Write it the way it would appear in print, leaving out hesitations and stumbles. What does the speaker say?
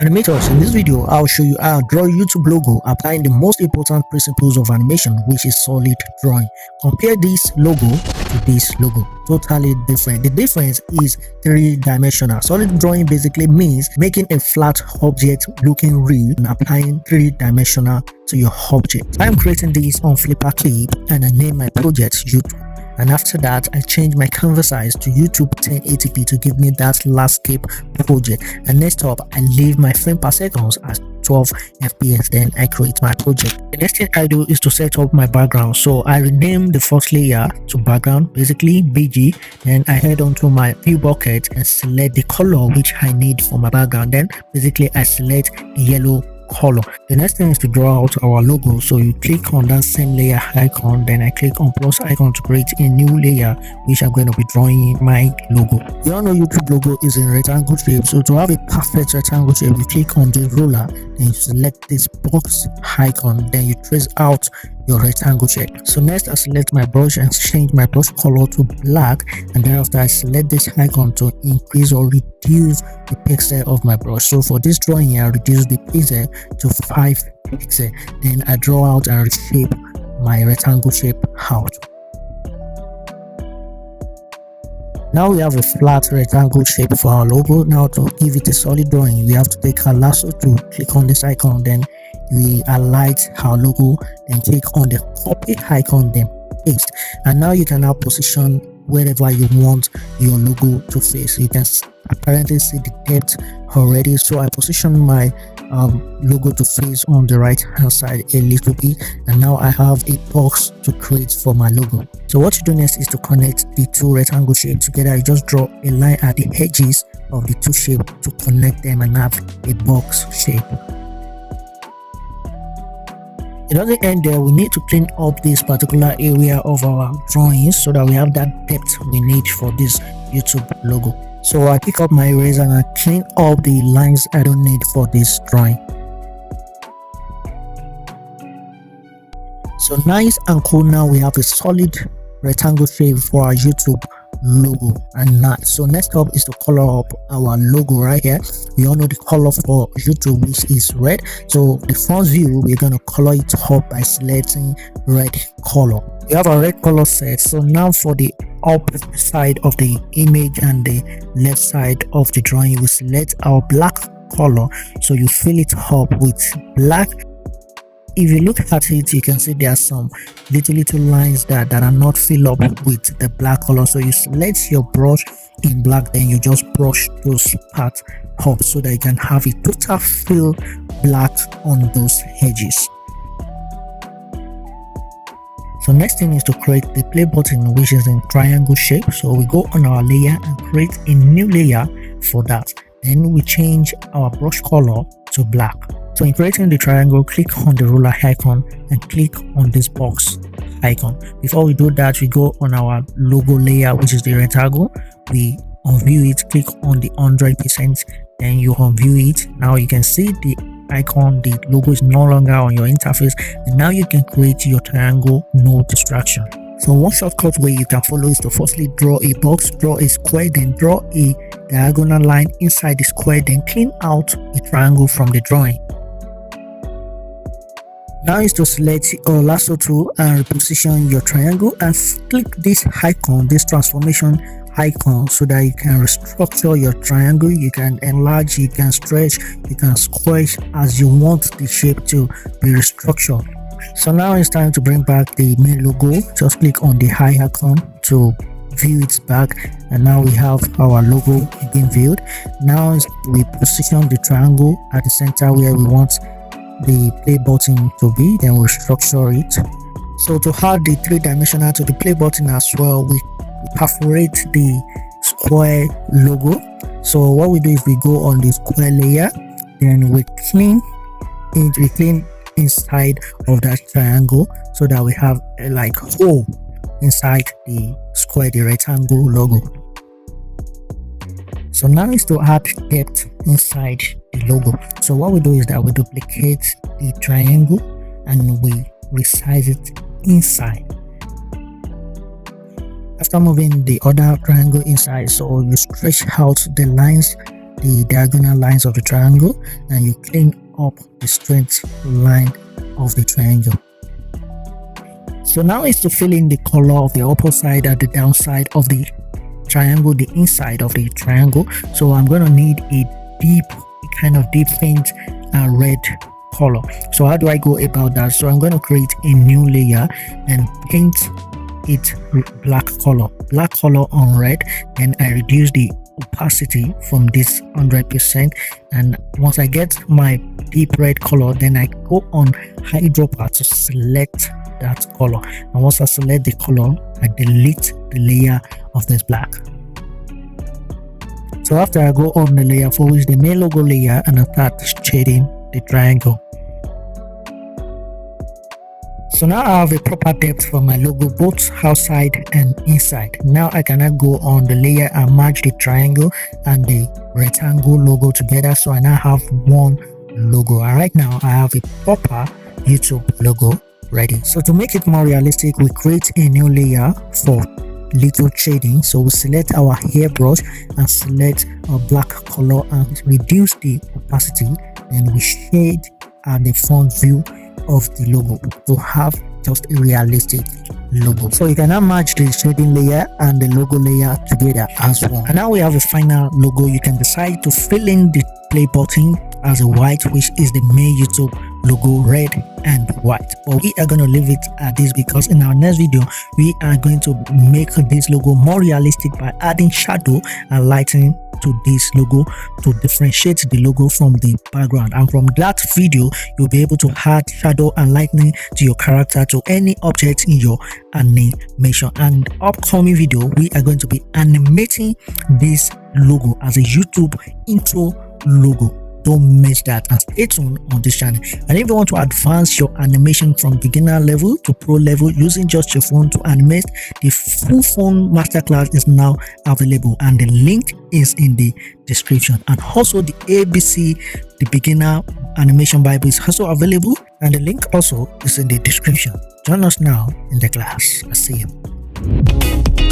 Animators, in this video, I'll show you how to draw YouTube logo applying the most important principles of animation, which is solid drawing. Compare this logo to this logo. Totally different. The difference is three-dimensional. Solid drawing basically means making a flat object looking real and applying three-dimensional to your object. I'm creating this on FlipaClip and I name my project YouTube. And after that, I change my canvas size to YouTube 1080p to give me that landscape project. And next up, I leave my frame per second as 12 fps. Then I create my project. The next thing I do is to set up my background. So I rename the first layer to background, basically BG. Then I head on to my view bucket and select the color which I need for my background. Then basically I select yellow color. The next thing is to draw out our logo. So you click on that same layer icon, then I click on plus icon to create a new layer which I'm going to be drawing my logo. You all know YouTube logo is in rectangle shape, so to have a perfect rectangle shape, you click on the ruler, then you select this box icon, then you trace out your rectangle shape. So next I select my brush and change my brush color to black, and thereafter I select this icon to increase or reduce the pixel of my brush. So for this drawing I reduce the pixel to 5 pixels. Then I draw out and reshape my rectangle shape out. Now we have a flat rectangle shape for our logo. Now to give it a solid drawing, we have to take our lasso to click on this icon, then we highlight our logo, then click on the copy icon, then paste. And now you can now position wherever you want your logo to face. You can apparently see the depth already, so I position my logo to face on the right hand side a little bit, and now I have a box to create for my logo. So what you do next is to connect the two rectangle shapes together. You just draw a line at the edges of the two shapes to connect them and have a box shape. It doesn't end there. We need to clean up this particular area of our drawings so that we have that depth we need for this YouTube logo. So I pick up my eraser and I clean up the lines I don't need for this drawing. So nice and cool. Now we have a solid rectangle shape for our YouTube logo. And nice. So next up is to color up our logo right here. We all know the color for YouTube, which is red. So the front view, we're going to color it up by selecting red color. We have a red color set. So now for the up side of the image and the left side of the drawing, we select our black color. So you fill it up with black. If you look at it, you can see there are some little lines that are not filled up with the black color. So you select your brush in black, then you just brush those parts up so that you can have a total fill black on those edges. So next thing is to create the play button, which is in triangle shape. So we go on our layer and create a new layer for that. Then we change our brush color to black. So in creating the triangle, click on the ruler icon and click on this box icon. Before we do that, we go on our logo layer, which is the rectangle. We unview it, click on the 100%, then you unview it. Now you can see the icon, the logo is no longer on your interface, and now you can create your triangle, no distraction. So one shortcut way you can follow is to firstly draw a box, draw a square, then draw a diagonal line inside the square, then clean out a triangle from the drawing. Now is to select your lasso tool and reposition your triangle and click this icon, this transformation icon, so that you can restructure your triangle. You can enlarge, you can stretch, you can squash as you want the shape to be restructured. So now it's time to bring back the main logo. Just click on the eye icon to view it back, and now we have our logo being viewed. Now we position the triangle at the center where we want the play button to be, then we'll structure it. So to add the three-dimensional to the play button as well, we perforate the square logo. So what we do is we go on the square layer, then we clean inside of that triangle so that we have a like hole inside the square, the rectangle logo. So now is to add depth inside the logo. So what we do is that we duplicate the triangle and we resize it inside. After moving the other triangle inside, so you stretch out the lines the diagonal lines of the triangle and you clean up the straight line of the triangle. So now is to fill in the color of the upper side and the downside of the triangle, the inside of the triangle. So I'm going to need a kind of deep faint red color. So how do I go about that? So I'm going to create a new layer and paint it black color on red, and I reduce the opacity from this 100%. And once I get my deep red color, then I go on eyedropper to select that color, and once I select the color, I delete the layer of this black. So after I go on the layer 4, which is the main logo layer, and I start shading the triangle. So now I have a proper depth for my logo, both outside and inside. Now I cannot go on the layer and merge the triangle and the rectangle logo together. So I now have one logo. And right now I have a proper YouTube logo ready. So to make it more realistic, we create a new layer for little shading. So we select our hairbrush and select a black color and reduce the opacity, and we shade at the front view of the logo to have just a realistic logo. So you can now merge the shading layer and the logo layer together as well. And now we have a final logo. You can decide to fill in the play button as a white, which is the main YouTube logo, red and white. But we are going to leave it at this because in our next video we are going to make this logo more realistic by adding shadow and lighting to this logo to differentiate the logo from the background. And from that video you'll be able to add shadow and lightning to your character, to any object in your animation. And upcoming video we are going to be animating this logo as a YouTube intro logo. Don't miss that, and stay tuned on this channel. And if you want to advance your animation from beginner level to pro level using just your phone to animate, the full phone masterclass is now available, and the link is in the description. And also the ABC, the beginner animation bible, is also available, and the link also is in the description. Join us now in the class. I'll see you.